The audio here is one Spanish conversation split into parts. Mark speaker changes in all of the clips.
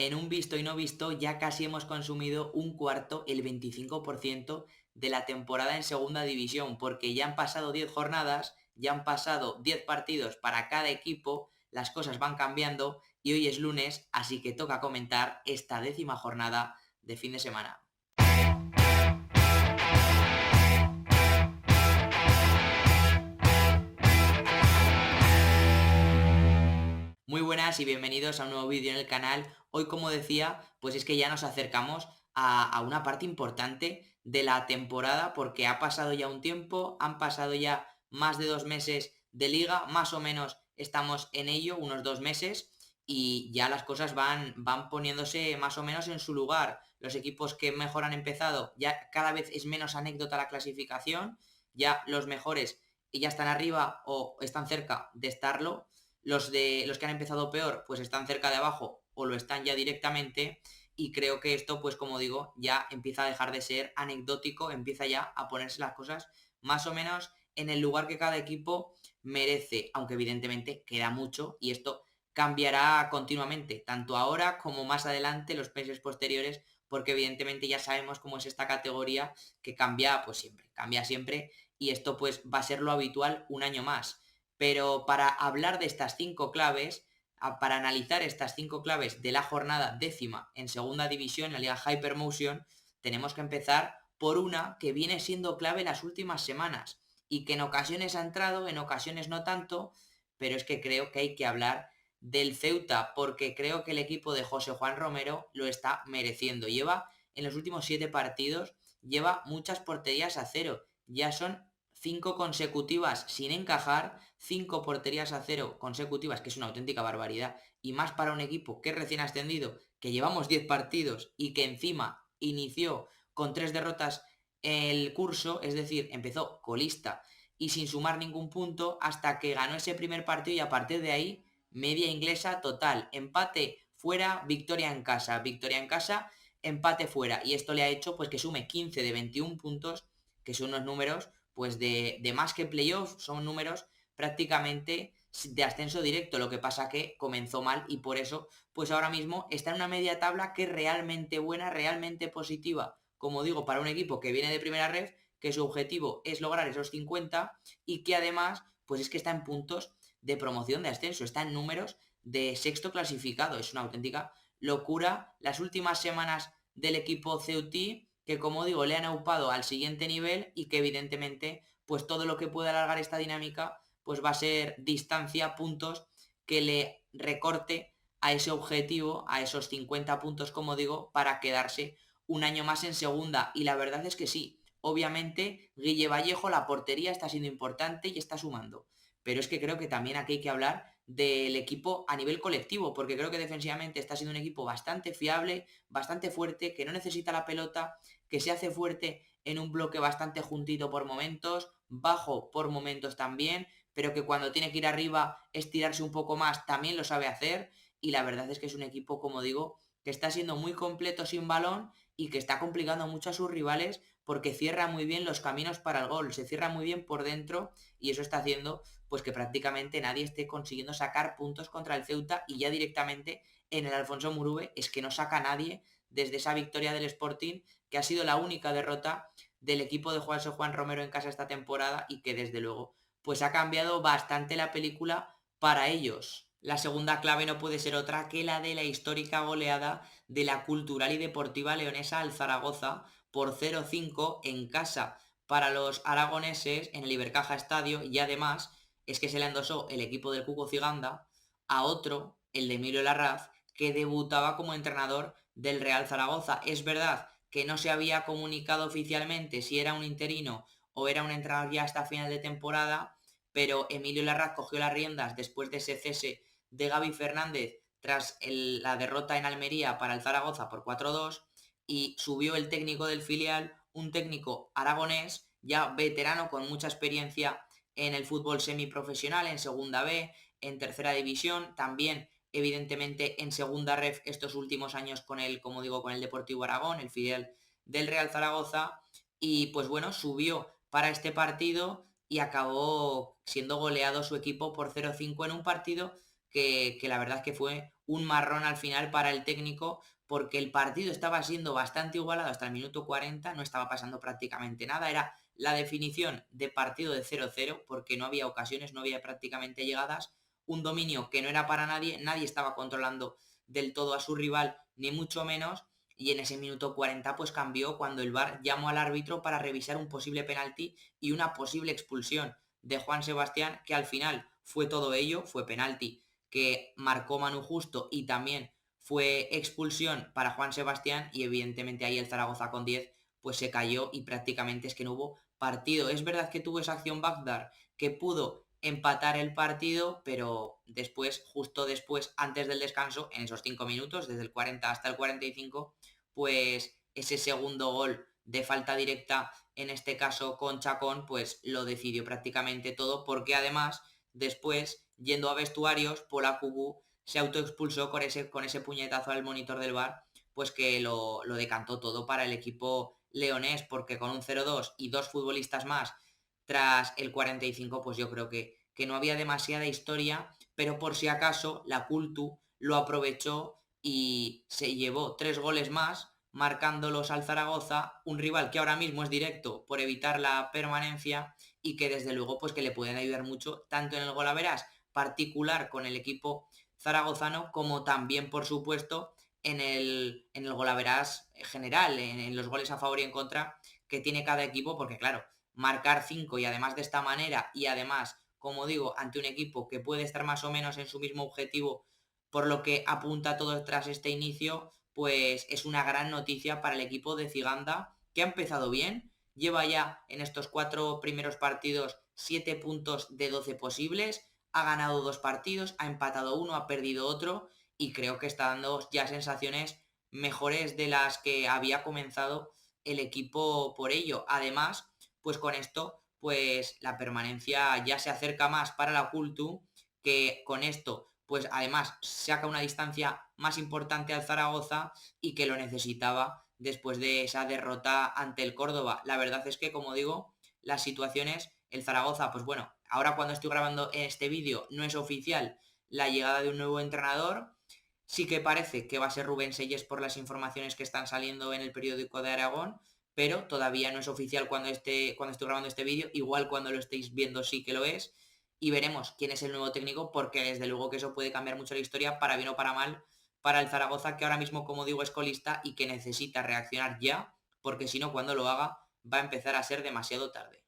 Speaker 1: en un visto y no visto ya casi hemos consumido un cuarto, el 25% de la temporada en segunda división, porque ya han pasado 10 jornadas, ya han pasado 10 partidos para cada equipo, las cosas van cambiando y hoy es lunes, así que toca comentar esta 10ª jornada de fin de semana. Muy buenas y bienvenidos a un nuevo vídeo en el canal. Hoy, como decía, pues es que ya nos acercamos a una parte importante de la temporada porque ha pasado ya un tiempo, han pasado ya más de 2 meses de liga, más o menos estamos en ello, unos 2 meses, y ya las cosas van poniéndose más o menos en su lugar. Los equipos que mejor han empezado, ya cada vez es menos anécdota la clasificación, ya los mejores ya están arriba o están cerca de estarlo. Los que han empezado peor, pues están cerca de abajo o lo están ya directamente. Y creo que esto, pues como digo, ya empieza a dejar de ser anecdótico, empieza ya a ponerse las cosas más o menos en el lugar que cada equipo merece, aunque evidentemente queda mucho y esto cambiará continuamente, tanto ahora como más adelante, los meses posteriores, porque evidentemente ya sabemos cómo es esta categoría que cambia pues siempre, cambia siempre, y esto pues va a ser lo habitual un año más. Pero para hablar de estas 5 claves, para analizar estas 5 claves de la jornada 10ª en segunda división, en la liga Hypermotion, tenemos que empezar por una que viene siendo clave las últimas semanas y que en ocasiones ha entrado, en ocasiones no tanto, pero es que creo que hay que hablar del Ceuta, porque creo que el equipo de José Juan Romero lo está mereciendo. Lleva en los últimos 7 partidos, lleva muchas porterías a cero. Ya son 5 consecutivas sin encajar, 5 porterías a cero consecutivas, que es una auténtica barbaridad, y más para un equipo que es recién ascendido, que llevamos 10 partidos y que encima inició con 3 derrotas el curso, es decir, empezó colista y sin sumar ningún punto hasta que ganó ese primer partido, y a partir de ahí media inglesa total, empate fuera, victoria en casa, empate fuera, y esto le ha hecho pues que sume 15 de 21 puntos, que son unos números pues de más que playoff, son números prácticamente de ascenso directo. Lo que pasa que comenzó mal y por eso pues ahora mismo está en una media tabla que es realmente buena, realmente positiva, como digo, para un equipo que viene de primera ref, que su objetivo es lograr esos 50 y que además pues es que está en puntos de promoción de ascenso, está en números de sexto clasificado. Es una auténtica locura las últimas semanas del equipo Ceutí, que como digo le han aupado al siguiente nivel y que evidentemente pues todo lo que pueda alargar esta dinámica pues va a ser distancia, puntos que le recorte a ese objetivo, a esos 50 puntos, como digo, para quedarse un año más en segunda. Y la verdad es que sí, obviamente Guille Vallejo, la portería está siendo importante y está sumando, pero es que creo que también aquí hay que hablar del equipo a nivel colectivo, porque creo que defensivamente está siendo un equipo bastante fiable, bastante fuerte, que no necesita la pelota, que se hace fuerte en un bloque bastante juntito por momentos, bajo por momentos también, pero que cuando tiene que ir arriba, estirarse un poco más, también lo sabe hacer. Y la verdad es que es un equipo, como digo, que está siendo muy completo sin balón y que está complicando mucho a sus rivales porque cierra muy bien los caminos para el gol, se cierra muy bien por dentro, y eso está haciendo pues que prácticamente nadie esté consiguiendo sacar puntos contra el Ceuta, y ya directamente en el Alfonso Murube es que no saca a nadie desde esa victoria del Sporting, que ha sido la única derrota del equipo de José Juan Romero en casa esta temporada y que desde luego pues ha cambiado bastante la película para ellos. La segunda clave no puede ser otra que la de la histórica goleada de la Cultural y Deportiva Leonesa al Zaragoza por 0-5 en casa para los aragoneses en el Ibercaja Estadio, y además es que se le endosó el equipo del Cuco Ciganda a otro, el de Emilio Larraz, que debutaba como entrenador del Real Zaragoza. Es verdad que no se había comunicado oficialmente si era un interino o era un entrenador ya hasta final de temporada, pero Emilio Larraz cogió las riendas después de ese cese de Gaby Fernández tras la derrota en Almería para el Zaragoza por 4-2, y subió el técnico del filial, un técnico aragonés ya veterano con mucha experiencia en el fútbol semiprofesional, en segunda B, en tercera división, también evidentemente en segunda ref estos últimos años con el, como digo, con el Deportivo Aragón, el filial del Real Zaragoza, y pues bueno, subió para este partido y acabó siendo goleado su equipo por 0-5 en un partido que la verdad es que fue un marrón al final para el técnico, porque el partido estaba siendo bastante igualado hasta el minuto 40, no estaba pasando prácticamente nada, era la definición de partido de 0-0, porque no había ocasiones, no había prácticamente llegadas, un dominio que no era para nadie, nadie estaba controlando del todo a su rival, ni mucho menos, y en ese minuto 40 pues cambió cuando el VAR llamó al árbitro para revisar un posible penalti y una posible expulsión de Juan Sebastián, que al final fue todo ello, fue penalti que marcó Manu Justo y también fue expulsión para Juan Sebastián, y evidentemente ahí el Zaragoza con 10 pues se cayó y prácticamente es que no hubo partido. Es verdad que tuvo esa acción Bagdad que pudo empatar el partido, pero después, justo después, antes del descanso, en esos 5 minutos, desde el 40 hasta el 45, pues ese segundo gol de falta directa, en este caso con Chacón, pues lo decidió prácticamente todo, porque además, después, yendo a vestuarios, Pola Cucú se autoexpulsó con ese puñetazo al monitor del VAR, pues que lo decantó todo para el equipo leonés, porque con un 0-2 y dos futbolistas más tras el 45, pues yo creo que no había demasiada historia, pero por si acaso la Cultu lo aprovechó y se llevó 3 goles más, marcándolos al Zaragoza, un rival que ahora mismo es directo por evitar la permanencia y que desde luego pues que le pueden ayudar mucho, tanto en el golaveras particular con el equipo zaragozano, como también, por supuesto, en el golaveras general, en los goles a favor y en contra que tiene cada equipo, porque claro, marcar 5 y además de esta manera y además, como digo, ante un equipo que puede estar más o menos en su mismo objetivo, por lo que apunta todo tras este inicio, pues es una gran noticia para el equipo de Ziganda, que ha empezado bien, lleva ya en estos 4 primeros partidos 7 puntos de 12 posibles, ha ganado 2 partidos, ha empatado uno, ha perdido otro, y creo que está dando ya sensaciones mejores de las que había comenzado el equipo por ello. Además, pues con esto, pues la permanencia ya se acerca más para la Cultu, que con esto, pues además saca una distancia más importante al Zaragoza y que lo necesitaba después de esa derrota ante el Córdoba. La verdad es que, como digo, las situaciones, el Zaragoza, pues bueno, ahora cuando estoy grabando este vídeo no es oficial la llegada de un nuevo entrenador. Sí que parece que va a ser Rubén Selles por las informaciones que están saliendo en el periódico de Aragón, pero todavía no es oficial cuando estoy grabando este vídeo. Igual cuando lo estéis viendo sí que lo es. Y veremos quién es el nuevo técnico, porque desde luego que eso puede cambiar mucho la historia, para bien o para mal, para el Zaragoza, que ahora mismo, como digo, es colista y que necesita reaccionar ya, porque si no, cuando lo haga, va a empezar a ser demasiado tarde.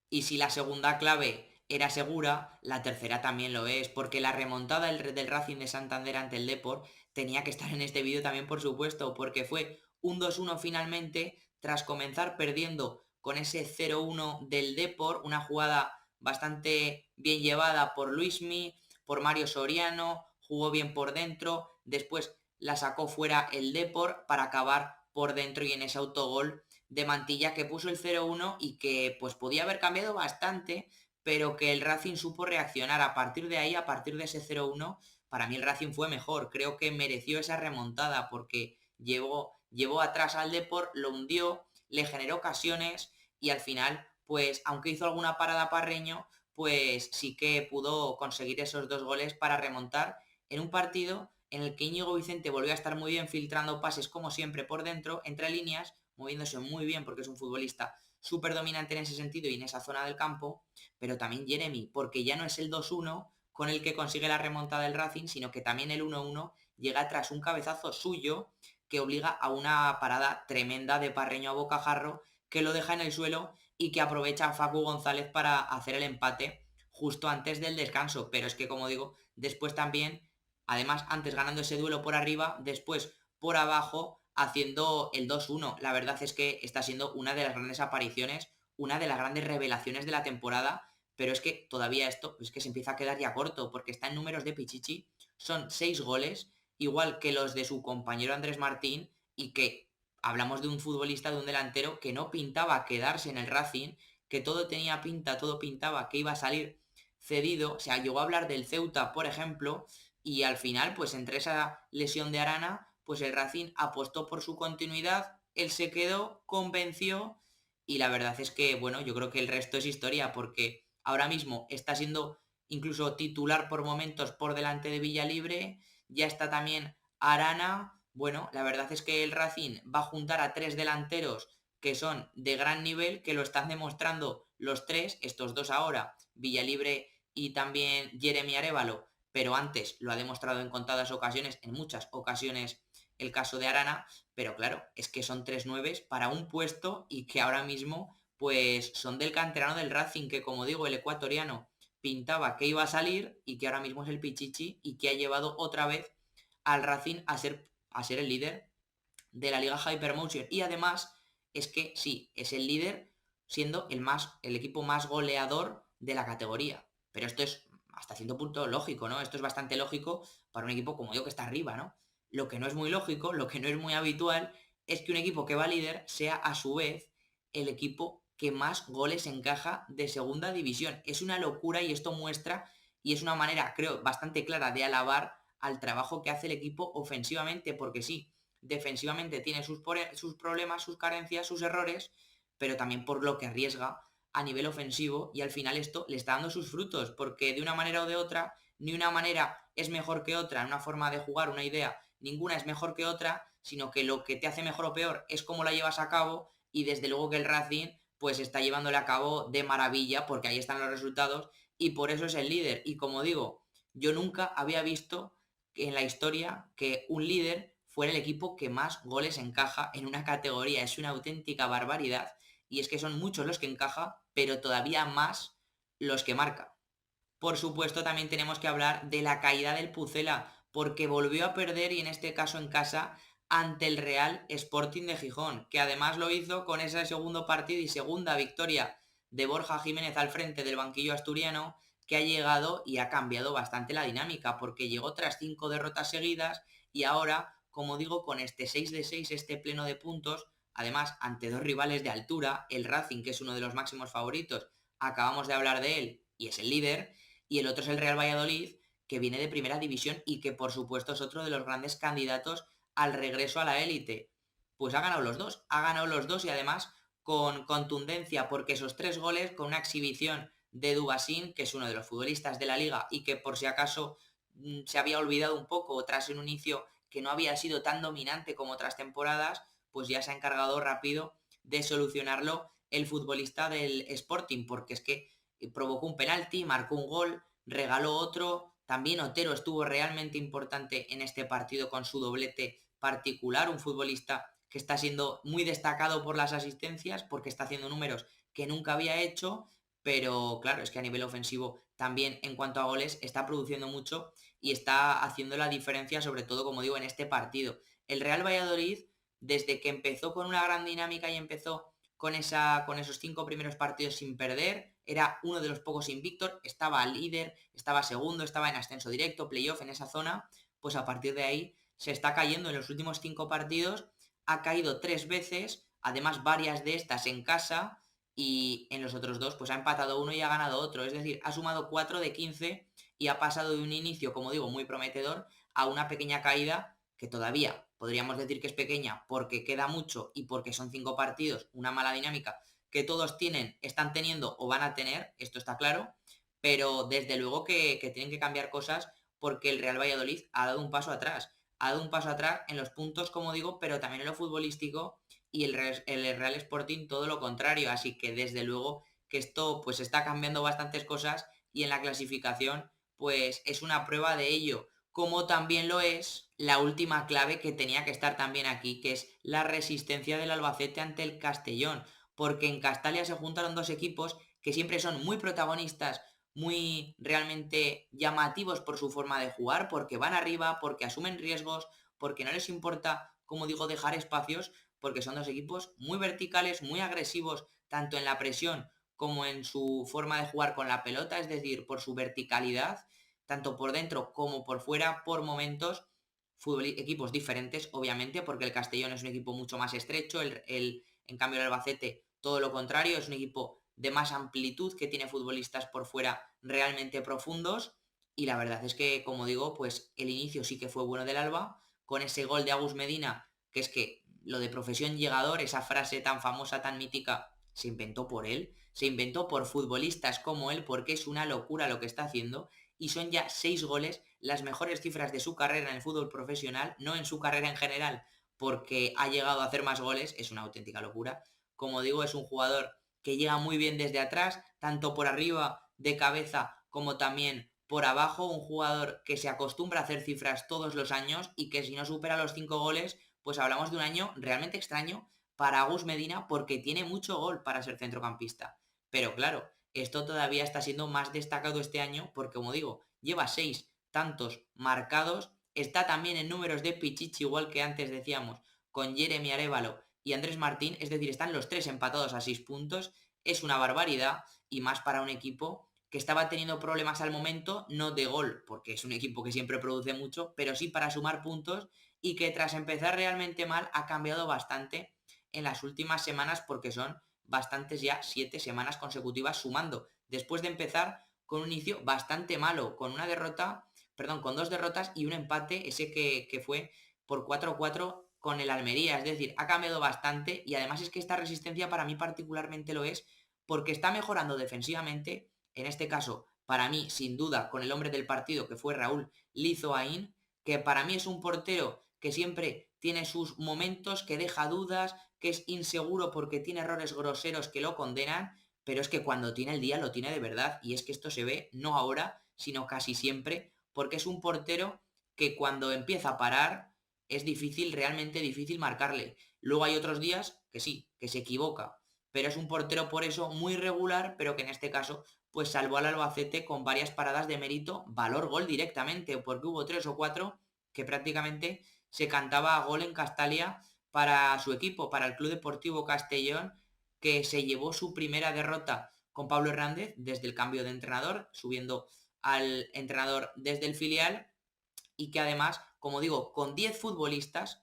Speaker 1: Y si la segunda clave era segura, la tercera también lo es, porque la remontada del Racing de Santander ante el Depor tenía que estar en este vídeo también, por supuesto, porque fue un 2-1 finalmente, tras comenzar perdiendo con ese 0-1 del Depor, una jugada bastante bien llevada por Luismi, por Mario Soriano, jugó bien por dentro, después la sacó fuera el Depor para acabar por dentro y en ese autogol de Mantilla que puso el 0-1 y que pues podía haber cambiado bastante, pero que el Racing supo reaccionar a partir de ahí, a partir de ese 0-1. Para mí el Racing fue mejor, creo que mereció esa remontada porque llevó atrás al Depor, lo hundió, le generó ocasiones y al final, pues aunque hizo alguna parada Parreño, pues sí que pudo conseguir esos 2 goles para remontar en un partido en el que Íñigo Vicente volvió a estar muy bien filtrando pases como siempre por dentro, entre líneas, moviéndose muy bien porque es un futbolista súper dominante en ese sentido y en esa zona del campo, pero también Jeremy, porque ya no es el 2-1 con el que consigue la remontada del Racing, sino que también el 1-1 llega tras un cabezazo suyo que obliga a una parada tremenda de Parreño a Bocajarro, que lo deja en el suelo y que aprovecha a Facu González para hacer el empate justo antes del descanso. Pero es que, como digo, después también, además antes ganando ese duelo por arriba, después por abajo haciendo el 2-1. La verdad es que está siendo una de las grandes apariciones, una de las grandes revelaciones de la temporada, pero es que todavía esto es que se empieza a quedar ya corto, porque está en números de Pichichi, son 6 goles, igual que los de su compañero Andrés Martín, y que hablamos de un futbolista, de un delantero que no pintaba quedarse en el Racing, que todo tenía pinta, todo pintaba que iba a salir cedido. O sea, llegó a hablar del Ceuta, por ejemplo, y al final, pues entre esa lesión de Arana, pues el Racing apostó por su continuidad, él se quedó, convenció, y la verdad es que, bueno, yo creo que el resto es historia, porque ahora mismo está siendo incluso titular por momentos por delante de Villalibre. Ya está también Arana. Bueno, la verdad es que el Racing va a juntar a 3 delanteros que son de gran nivel, que lo están demostrando los tres, estos dos ahora, Villalibre y también Jeremy Arévalo, pero antes lo ha demostrado en contadas ocasiones, en muchas ocasiones el caso de Arana, pero claro, es que son 3 nueves para un puesto y que ahora mismo pues son del canterano del Racing, que como digo, el ecuatoriano pintaba que iba a salir y que ahora mismo es el Pichichi y que ha llevado otra vez al Racing a ser el líder de la Liga Hypermotion. Y además es que sí, es el líder siendo el equipo más goleador de la categoría. Pero esto es hasta cierto punto lógico, ¿no? Esto es bastante lógico para un equipo como yo que está arriba, ¿no? Lo que no es muy lógico, lo que no es muy habitual, es que un equipo que va líder sea a su vez el equipo que más goles encaja de segunda división. Es una locura y esto muestra, y es una manera, creo, bastante clara de alabar al trabajo que hace el equipo ofensivamente, porque sí, defensivamente tiene sus problemas, sus carencias, sus errores, pero también por lo que arriesga a nivel ofensivo y al final esto le está dando sus frutos, porque de una manera o de otra, ni una manera es mejor que otra, una forma de jugar, una idea, ninguna es mejor que otra, sino que lo que te hace mejor o peor es cómo la llevas a cabo y desde luego que el Racing pues está llevándole a cabo de maravilla porque ahí están los resultados y por eso es el líder. Y como digo, yo nunca había visto en la historia que un líder fuera el equipo que más goles encaja en una categoría. Es una auténtica barbaridad y es que son muchos los que encaja, pero todavía más los que marca. Por supuesto, también tenemos que hablar de la caída del Pucela, porque volvió a perder, y en este caso en casa, ante el Real Sporting de Gijón, que además lo hizo con ese segundo partido y segunda victoria de Borja Jiménez al frente del banquillo asturiano, que ha llegado y ha cambiado bastante la dinámica, porque llegó tras 5 derrotas seguidas y ahora, como digo, con este 6 de 6, este pleno de puntos, además ante dos rivales de altura, el Racing, que es uno de los máximos favoritos, acabamos de hablar de él y es el líder, y el otro es el Real Valladolid, que viene de primera división y que por supuesto es otro de los grandes candidatos al regreso a la élite. Pues ha ganado los dos y además con contundencia, porque esos 3 goles con una exhibición de Dubasín, que es uno de los futbolistas de la liga y que por si acaso se había olvidado un poco tras un inicio que no había sido tan dominante como otras temporadas, pues ya se ha encargado rápido de solucionarlo el futbolista del Sporting, porque es que provocó un penalti, marcó un gol, regaló otro. También Otero estuvo realmente importante en este partido con su doblete particular, un futbolista que está siendo muy destacado por las asistencias, porque está haciendo números que nunca había hecho, pero claro, es que a nivel ofensivo también en cuanto a goles está produciendo mucho y está haciendo la diferencia, sobre todo, como digo, en este partido. El Real Valladolid, desde que empezó con una gran dinámica y empezó con esos 5 primeros partidos sin perder, era uno de los pocos invictos, estaba líder, estaba segundo, estaba en ascenso directo, playoff en esa zona, pues a partir de ahí se está cayendo en los últimos 5 partidos, ha caído 3 veces, además varias de estas en casa, y en los otros dos pues ha empatado uno y ha ganado otro, es decir, ha sumado 4 de 15 y ha pasado de un inicio, como digo, muy prometedor a una pequeña caída que todavía podríamos decir que es pequeña porque queda mucho y porque son 5 partidos, una mala dinámica que todos están teniendo o van a tener, esto está claro, pero desde luego que tienen que cambiar cosas porque el Real Valladolid ha dado un paso atrás. Ha dado un paso atrás en los puntos, como digo, pero también en lo futbolístico y el Real Sporting todo lo contrario. Así que desde luego que esto pues está cambiando bastantes cosas y en la clasificación pues es una prueba de ello, como también lo es la última clave que tenía que estar también aquí, que es la resistencia del Albacete ante el Castellón, porque en Castalia se juntaron dos equipos que siempre son muy protagonistas, muy realmente llamativos por su forma de jugar, porque van arriba, porque asumen riesgos, porque no les importa, como digo, dejar espacios, porque son dos equipos muy verticales, muy agresivos, tanto en la presión como en su forma de jugar con la pelota, es decir, por su verticalidad, tanto por dentro como por fuera, por momentos, equipos diferentes, obviamente, porque el Castellón es un equipo mucho más estrecho, en cambio el Albacete, todo lo contrario, es un equipo de más amplitud, que tiene futbolistas por fuera realmente profundos, y la verdad es que, como digo, pues el inicio sí que fue bueno del Alba, con ese gol de Agus Medina, que es que lo de profesión llegador, esa frase tan famosa, tan mítica, se inventó por él, se inventó por futbolistas como él, porque es una locura lo que está haciendo, y son ya 6 goles, las mejores cifras de su carrera en el fútbol profesional, no en su carrera en general, porque ha llegado a hacer más goles, es una auténtica locura. Como digo, es un jugador que llega muy bien desde atrás, tanto por arriba de cabeza como también por abajo, un jugador que se acostumbra a hacer cifras todos los años y que si no supera los 5 goles, pues hablamos de un año realmente extraño para Agus Medina porque tiene mucho gol para ser centrocampista. Pero claro, esto todavía está siendo más destacado este año porque, como digo, lleva 6 tantos marcados, está también en números de Pichichi, igual que antes decíamos, con Jeremy Arévalo y Andrés Martín, es decir, están los tres empatados a 6 puntos, es una barbaridad y más para un equipo que estaba teniendo problemas al momento, no de gol, porque es un equipo que siempre produce mucho, pero sí para sumar puntos y que tras empezar realmente mal ha cambiado bastante en las últimas semanas porque son bastantes ya 7 semanas consecutivas sumando, después de empezar con un inicio bastante malo, con una derrota, perdón, con 2 derrotas y un empate, ese que fue por 4-4 con el Almería, es decir, ha cambiado bastante y además es que esta resistencia para mí particularmente lo es porque está mejorando defensivamente, en este caso, para mí, sin duda, con el hombre del partido que fue Raúl Lizoaín, que para mí es un portero que siempre tiene sus momentos, que deja dudas, que es inseguro porque tiene errores groseros que lo condenan, pero es que cuando tiene el día lo tiene de verdad y es que esto se ve no ahora, sino casi siempre, porque es un portero que cuando empieza a parar es difícil, realmente difícil marcarle. Luego hay otros días que sí, que se equivoca, pero es un portero por eso muy regular, pero que en este caso pues salvó al Albacete con varias paradas de mérito, valor gol directamente, porque hubo 3 o 4 que prácticamente se cantaba a gol en Castalia para su equipo, para el Club Deportivo Castellón, que se llevó su primera derrota con Pablo Hernández desde el cambio de entrenador, subiendo al entrenador desde el filial y que además, como digo, con 10 futbolistas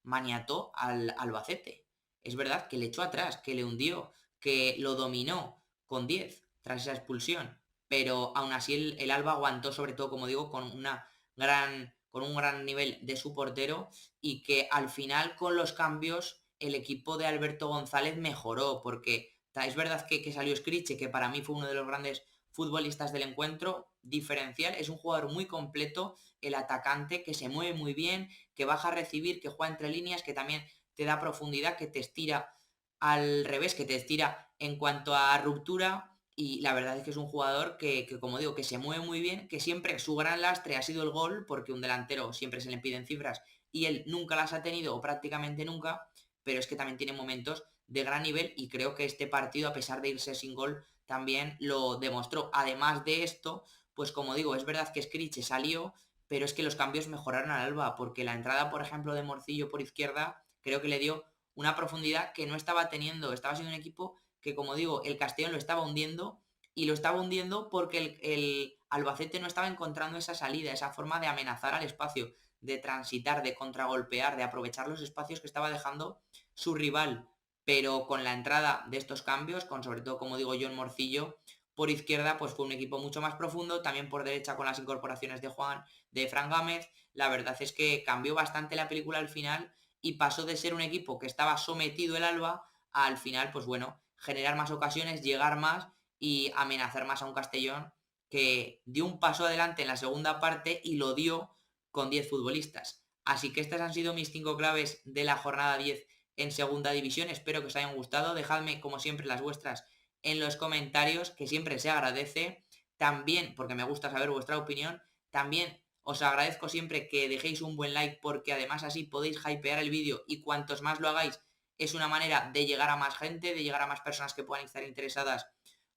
Speaker 1: maniató al Albacete. Es verdad que le echó atrás, que le hundió, que lo dominó con 10 tras esa expulsión, pero aún así el Alba aguantó sobre todo, como digo, con un gran nivel de su portero y que al final con los cambios el equipo de Alberto González mejoró porque es verdad que salió Scriche, que para mí fue uno de los grandes futbolistas del encuentro, diferencial, es un jugador muy completo, el atacante que se mueve muy bien, que baja a recibir, que juega entre líneas, que también te da profundidad, que te estira al revés, que te estira en cuanto a ruptura y la verdad es que es un jugador que, como digo, que se mueve muy bien, que siempre su gran lastre ha sido el gol, porque un delantero siempre se le piden cifras y él nunca las ha tenido o prácticamente nunca, pero es que también tiene momentos de gran nivel y creo que este partido, a pesar de irse sin gol, también lo demostró. Además de esto, pues como digo, es verdad que Scriche salió, pero es que los cambios mejoraron al Alba, porque la entrada, por ejemplo, de Morcillo por izquierda, creo que le dio una profundidad que no estaba teniendo. Estaba siendo un equipo que, como digo, el Castellón lo estaba hundiendo, y lo estaba hundiendo porque el Albacete no estaba encontrando esa salida, esa forma de amenazar al espacio, de transitar, de contragolpear, de aprovechar los espacios que estaba dejando su rival. Pero con la entrada de estos cambios, con sobre todo, como digo, John Morcillo, por izquierda, pues fue un equipo mucho más profundo, también por derecha con las incorporaciones de Fran Gámez, la verdad es que cambió bastante la película al final y pasó de ser un equipo que estaba sometido el Alba a, al final, pues bueno, generar más ocasiones, llegar más y amenazar más a un Castellón que dio un paso adelante en la segunda parte y lo dio con 10 futbolistas. Así que estas han sido mis 5 claves de la jornada 10 en segunda división. Espero que os hayan gustado. Dejadme, como siempre, las vuestras en los comentarios, que siempre se agradece. También, porque me gusta saber vuestra opinión, también os agradezco siempre que dejéis un buen like porque además así podéis hypear el vídeo y cuantos más lo hagáis es una manera de llegar a más gente, de llegar a más personas que puedan estar interesadas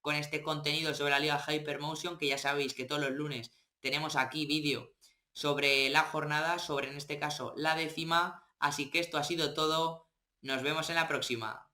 Speaker 1: con este contenido sobre la Liga Hypermotion, que ya sabéis que todos los lunes tenemos aquí vídeo sobre la jornada, sobre en este caso la décima, así que esto ha sido todo, nos vemos en la próxima.